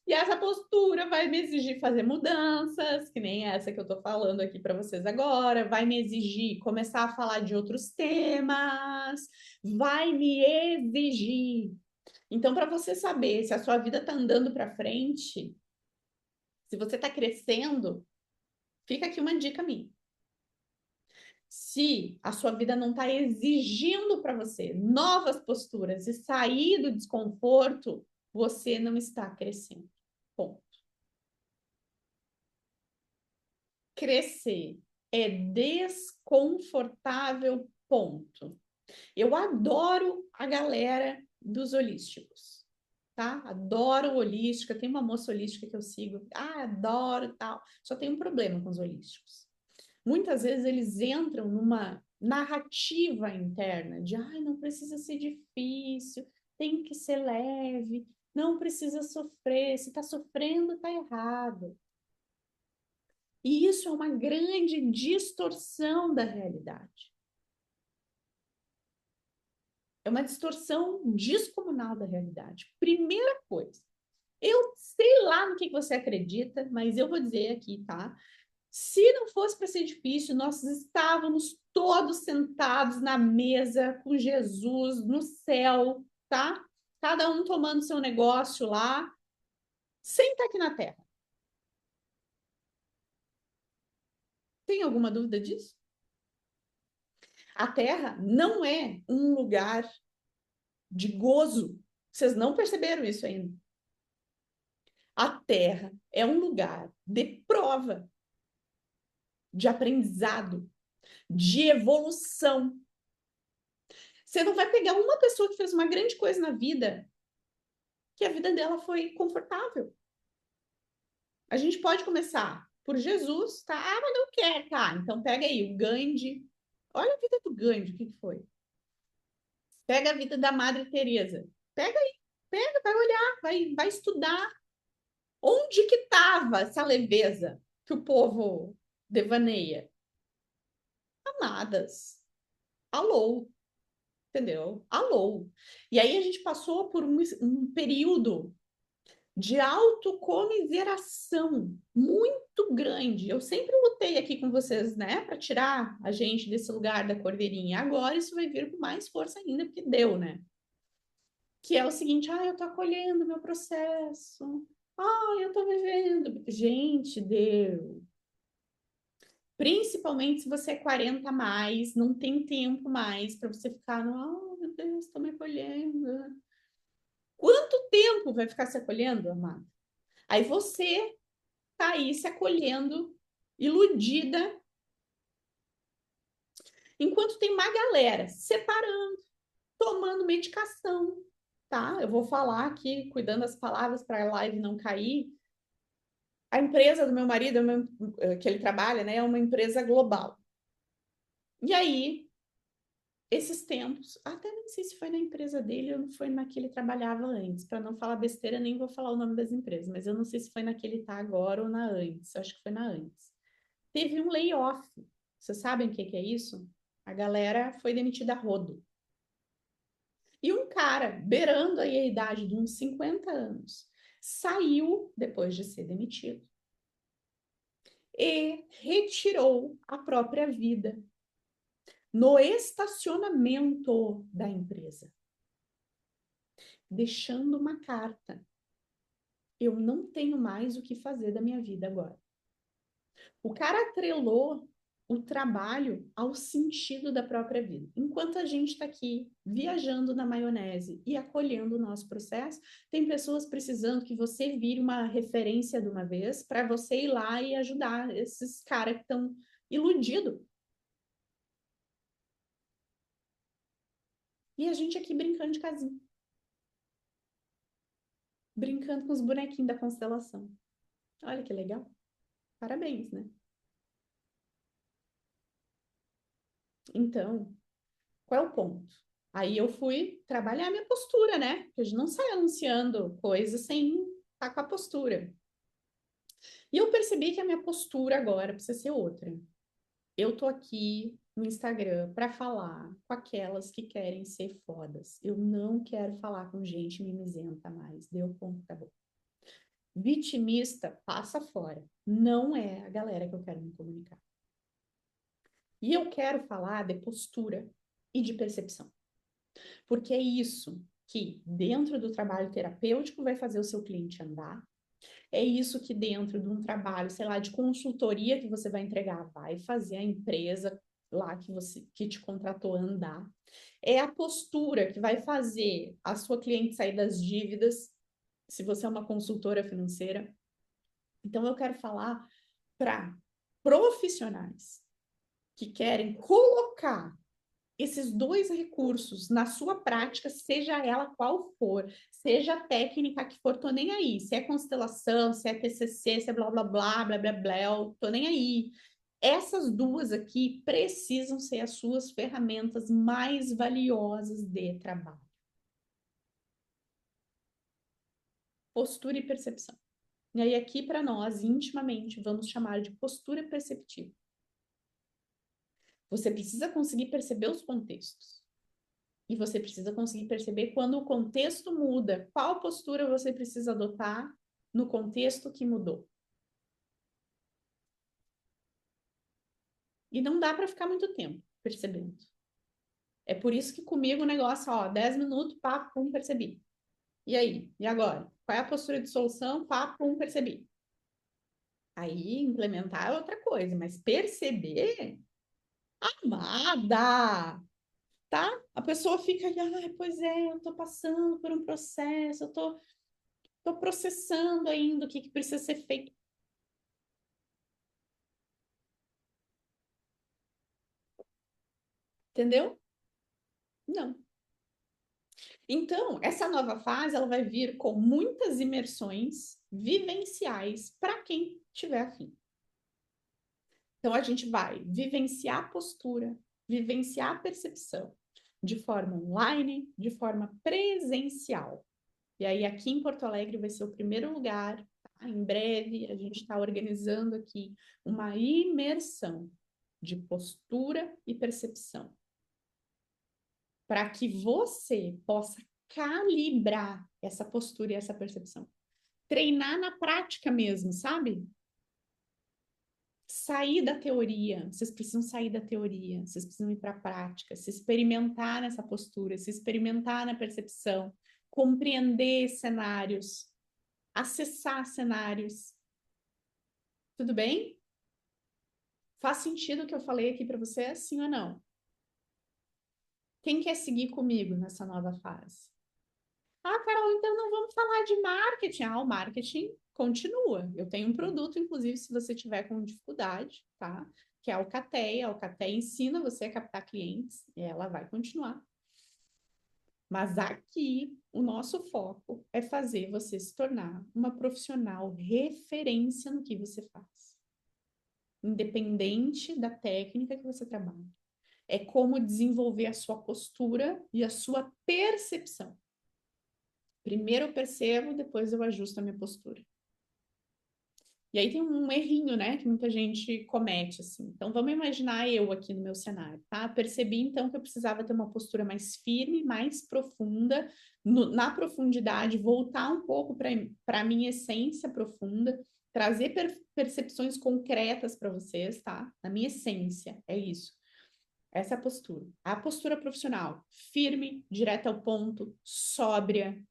E essa postura vai me exigir fazer mudanças, que nem essa que eu tô falando aqui para vocês agora, vai me exigir começar a falar de outros temas, vai me exigir. Então, para você saber se a sua vida tá andando para frente, se você tá crescendo, fica aqui uma dica minha. Se a sua vida não está exigindo para você novas posturas e sair do desconforto, você não está crescendo. Ponto. Crescer é desconfortável, ponto. Eu adoro a galera dos holísticos, tá? Adoro holística, tem uma moça holística que eu sigo, adoro tal. Só tem um problema com os holísticos. Muitas vezes eles entram numa narrativa interna de não precisa ser difícil, tem que ser leve, não precisa sofrer, se está sofrendo, está errado. E isso é uma grande distorção da realidade. É uma distorção descomunal da realidade. Primeira coisa, eu sei lá no que você acredita, mas eu vou dizer aqui, tá? Se não fosse para ser difícil, nós estávamos todos sentados na mesa com Jesus no céu, tá? Cada um tomando seu negócio lá, sem estar aqui na Terra. Tem alguma dúvida disso? A Terra não é um lugar de gozo. Vocês não perceberam isso ainda? A Terra é um lugar de prova, de aprendizado, de evolução. Você não vai pegar uma pessoa que fez uma grande coisa na vida, que a vida dela foi confortável. A gente pode começar por Jesus, tá? Mas não quer, tá? Então pega aí o Gandhi. Olha a vida do Gandhi, o que foi? Pega a vida da Madre Teresa. Pega aí, pega, vai olhar, vai estudar. Onde que estava essa leveza que o povo devaneia? Amadas. Alô, entendeu? Alô. E aí a gente passou por um período de autocomiseração muito grande. Eu sempre lutei aqui com vocês, né, para tirar a gente desse lugar da cordeirinha. Agora isso vai vir com mais força ainda, porque deu, né? Que é o seguinte: eu tô acolhendo o meu processo. Eu tô vivendo. Gente, deu. Principalmente se você é 40 a mais, não tem tempo mais para você ficar no, meu Deus, tô me acolhendo. Quanto tempo vai ficar se acolhendo, amado? Aí você tá aí se acolhendo, iludida, enquanto tem uma galera se separando, tomando medicação, tá? Eu vou falar aqui, cuidando das palavras para a live não cair. A empresa do meu marido, que ele trabalha, né, é uma empresa global. E aí, esses tempos, até nem sei se foi na empresa dele ou não foi na que ele trabalhava antes, para não falar besteira, nem vou falar o nome das empresas, mas eu não sei se foi na que ele tá agora ou na antes, acho que foi na antes. Teve um layoff. Vocês sabem o que é isso? A galera foi demitida a rodo. E um cara, beirando aí a idade de uns 50 anos, saiu depois de ser demitido e retirou a própria vida no estacionamento da empresa, deixando uma carta. Eu não tenho mais o que fazer da minha vida agora. O cara atrelou o trabalho ao sentido da própria vida. Enquanto a gente está aqui viajando na maionese e acolhendo o nosso processo, tem pessoas precisando que você vire uma referência de uma vez para você ir lá e ajudar esses caras que estão iludidos. E a gente aqui brincando de casinha. Brincando com os bonequinhos da constelação. Olha que legal. Parabéns, né? Então, qual é o ponto? Aí eu fui trabalhar minha postura, né? Porque a gente não sai anunciando coisas sem estar com a postura. E eu percebi que a minha postura agora precisa ser outra. Eu tô aqui no Instagram para falar com aquelas que querem ser fodas. Eu não quero falar com gente mimizenta mais. Deu ponto, acabou. Vitimista, passa fora. Não é a galera que eu quero me comunicar. E eu quero falar de postura e de percepção. Porque é isso que, dentro do trabalho terapêutico, vai fazer o seu cliente andar. É isso que, dentro de um trabalho, sei lá, de consultoria que você vai entregar, vai fazer a empresa lá que te contratou andar. É a postura que vai fazer a sua cliente sair das dívidas, se você é uma consultora financeira. Então, eu quero falar para profissionais que querem colocar esses dois recursos na sua prática, seja ela qual for, seja a técnica que for, tô nem aí. Se é constelação, se é TCC, se é blá blá blá, blá blá blá, tô nem aí. Essas duas aqui precisam ser as suas ferramentas mais valiosas de trabalho. Postura e percepção. E aí, aqui para nós, intimamente, vamos chamar de postura perceptiva. Você precisa conseguir perceber os contextos. E você precisa conseguir perceber quando o contexto muda, qual postura você precisa adotar no contexto que mudou. E não dá para ficar muito tempo percebendo. É por isso que comigo o negócio, ó, 10 minutos, papo, pum, percebi. E aí? E agora? Qual é a postura de solução? Papo, pum, percebi. Aí, implementar é outra coisa, mas perceber, amada, tá? A pessoa fica, ah, pois é, eu tô passando por um processo, eu tô processando ainda o que precisa ser feito. Entendeu? Não. Então, essa nova fase ela vai vir com muitas imersões vivenciais para quem tiver afim. Então, a gente vai vivenciar a postura, vivenciar a percepção de forma online, de forma presencial. E aí, aqui em Porto Alegre vai ser o primeiro lugar. Tá? Em breve, a gente está organizando aqui uma imersão de postura e percepção para que você possa calibrar essa postura e essa percepção. Treinar na prática mesmo, sabe? Sair da teoria, vocês precisam sair da teoria, vocês precisam ir para a prática, se experimentar nessa postura, se experimentar na percepção, compreender cenários, acessar cenários. Tudo bem? Faz sentido o que eu falei aqui para você, sim ou não? Quem quer seguir comigo nessa nova fase? Ah, Carol, então não vamos falar de marketing. Ah, o marketing continua. Eu tenho um produto, inclusive, se você tiver com dificuldade, tá? Que é a Alcateia. A Alcateia ensina você a captar clientes e ela vai continuar. Mas aqui, o nosso foco é fazer você se tornar uma profissional referência no que você faz. Independente da técnica que você trabalha. É como desenvolver a sua postura e a sua percepção. Primeiro eu percebo, depois eu ajusto a minha postura. E aí tem um errinho, né, que muita gente comete, assim. Então, vamos imaginar eu aqui no meu cenário, tá? Percebi, então, que eu precisava ter uma postura mais firme, mais profunda, na profundidade, voltar um pouco para a minha essência profunda, trazer percepções concretas para vocês, tá? Na minha essência, é isso. Essa é a postura. A postura profissional, firme, direta ao ponto, sóbria,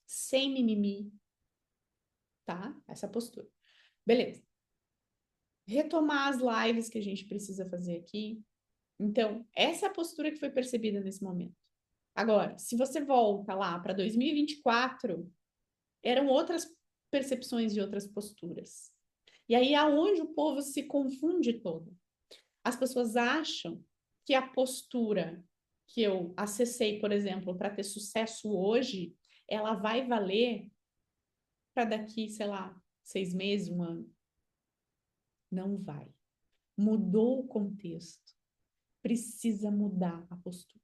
sem mimimi, tá? Essa postura. Beleza. retomar as lives que a gente precisa fazer aqui. Então, essa é a postura que foi percebida nesse momento. Agora, se você volta lá para 2024, eram outras percepções e outras posturas. E aí é onde o povo se confunde todo. As pessoas acham que a postura que eu acessei, por exemplo, para ter sucesso hoje, ela vai valer para daqui, sei lá, 6 meses, um ano. Não vai. Mudou o contexto. Precisa mudar a postura.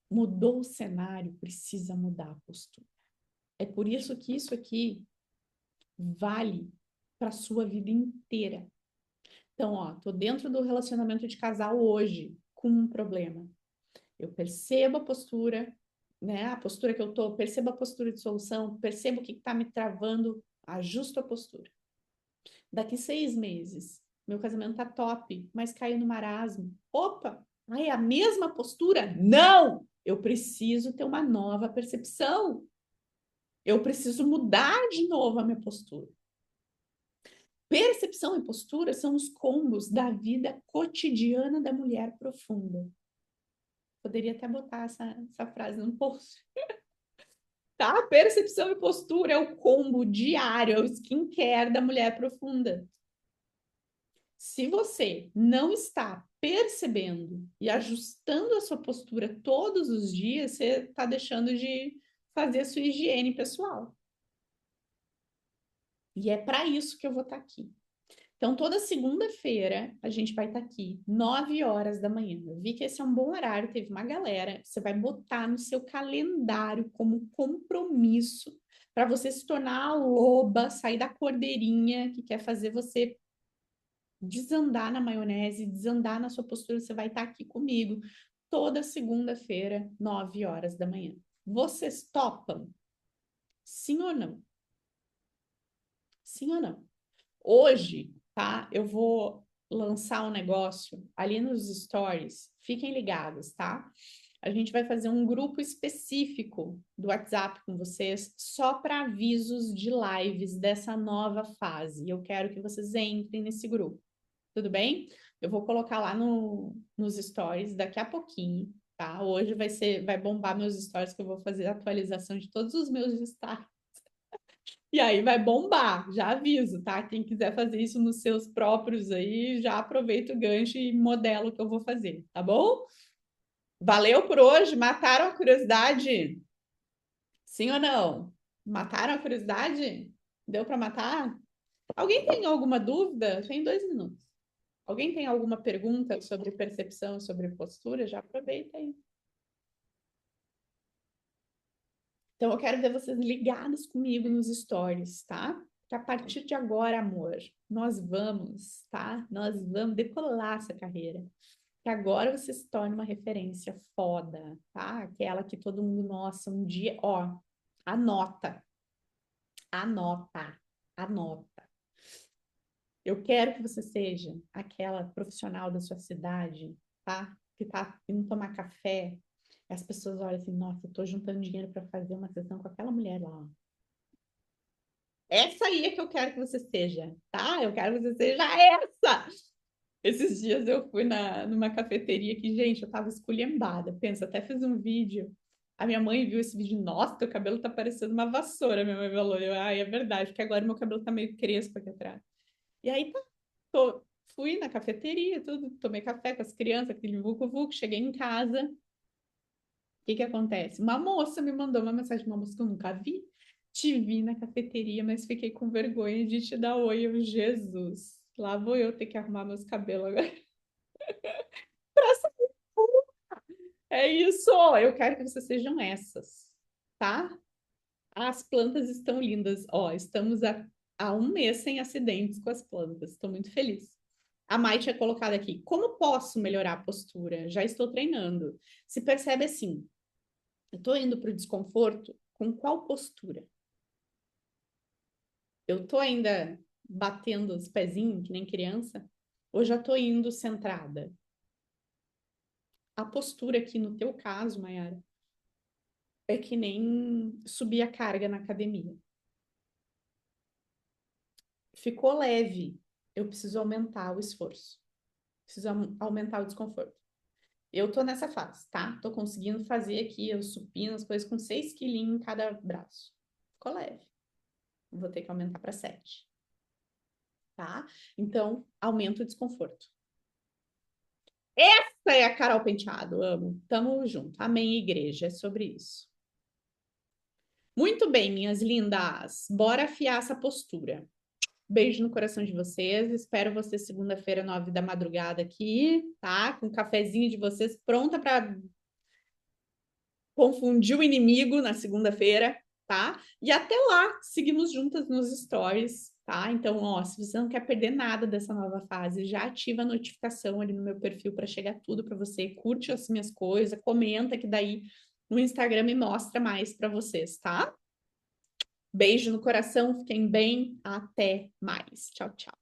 Mudou o cenário, precisa mudar a postura. É por isso que isso aqui vale para a sua vida inteira. Então, ó, tô dentro do relacionamento de casal hoje com um problema. Eu percebo a postura, né? A postura que eu tô, percebo a postura de solução, percebo o que está me travando, ajusto a postura. Daqui 6 meses, meu casamento tá top, mas caiu no marasmo. Opa! Ai, a mesma postura? Não! Eu preciso ter uma nova percepção. Eu preciso mudar de novo a minha postura. Percepção e postura são os combos da vida cotidiana da mulher profunda. Poderia até botar essa frase no post. Tá? Percepção e postura é o combo diário, é o skincare da mulher profunda. Se você não está percebendo e ajustando a sua postura todos os dias, você está deixando de fazer a sua higiene pessoal. E é para isso que eu vou estar aqui. Então, toda segunda-feira a gente vai estar aqui, 9 horas da manhã. Eu vi que esse é um bom horário, teve uma galera. Você vai botar no seu calendário como compromisso para você se tornar a loba, sair da cordeirinha que quer fazer você desandar na maionese, desandar na sua postura. Você vai estar aqui comigo toda segunda-feira, 9 horas da manhã. Vocês topam? Sim ou não? Sim ou não? Hoje, tá? Eu vou lançar um negócio ali nos stories. Fiquem ligados, tá? A gente vai fazer um grupo específico do WhatsApp com vocês só para avisos de lives dessa nova fase. Eu quero que vocês entrem nesse grupo. Tudo bem? Eu vou colocar lá nos stories daqui a pouquinho, tá? Hoje vai bombar meus stories que eu vou fazer a atualização de todos os meus destaques. E aí vai bombar, já aviso, tá? Quem quiser fazer isso nos seus próprios aí, já aproveita o gancho e modela o que eu vou fazer, tá bom? Valeu por hoje? Mataram a curiosidade? Sim ou não? Mataram a curiosidade? Deu para matar? Alguém tem alguma dúvida? Tem 2 minutos. Alguém tem alguma pergunta sobre percepção, sobre postura? Já aproveita aí. Então, eu quero ver vocês ligados comigo nos stories, tá? Que a partir de agora, amor, nós vamos, tá? Nós vamos decolar essa carreira. Que agora você se torne uma referência foda, tá? Aquela que todo mundo, nossa, um dia, ó, anota, anota, anota. Eu quero que você seja aquela profissional da sua cidade, tá? Que tá indo tomar café. As pessoas olham assim, nossa, eu tô juntando dinheiro para fazer uma sessão com aquela mulher lá. Essa aí é que eu quero que você seja, tá? Eu quero que você seja essa. Esses dias eu fui numa cafeteria que, gente, eu tava esculhambada. Pensa, até fiz um vídeo. A minha mãe viu esse vídeo, nossa, teu cabelo tá parecendo uma vassoura, minha mãe falou. Ai, é verdade, porque agora meu cabelo tá meio crespo aqui atrás. E aí, tá, fui na cafeteria, tudo, tomei café com as crianças, aquele vucu-vucu, cheguei em casa. O que que acontece? Uma moça me mandou uma mensagem, uma moça que eu nunca vi. Te vi na cafeteria, mas fiquei com vergonha de te dar oi. Eu, Jesus, lá vou eu ter que arrumar meus cabelos agora. É isso, eu quero que vocês sejam essas, tá? As plantas estão lindas. Ó, estamos há um mês sem acidentes com as plantas. Estou muito feliz. A Mai tinha colocado aqui, como posso melhorar a postura? Já estou treinando. Se percebe assim, eu estou indo para o desconforto com qual postura? Eu estou ainda batendo os pezinhos, que nem criança? Ou já estou indo centrada? A postura aqui, no teu caso, Mayara, é que nem subir a carga na academia. ficou leve, eu preciso aumentar o esforço. Preciso aumentar o desconforto. Eu tô nessa fase, tá? Tô conseguindo fazer aqui os supinos, as coisas com 6 quilinhos em cada braço. Ficou leve. Vou ter que aumentar para 7. Tá? Então, aumenta o desconforto. Essa é a Carol Penteado, amo. Tamo junto. Amém, igreja. É sobre isso. Muito bem, minhas lindas. Bora afiar essa postura. Beijo no coração de vocês. Espero vocês segunda-feira, 9 da madrugada aqui, tá? Com o cafezinho de vocês pronta para confundir o inimigo na segunda-feira, tá? E até lá, seguimos juntas nos stories, tá? Então, ó, se você não quer perder nada dessa nova fase, já ativa a notificação ali no meu perfil para chegar tudo para você. Curte as minhas coisas, comenta que daí no Instagram me mostra mais para vocês, tá? Beijo no coração, fiquem bem, até mais. Tchau, tchau.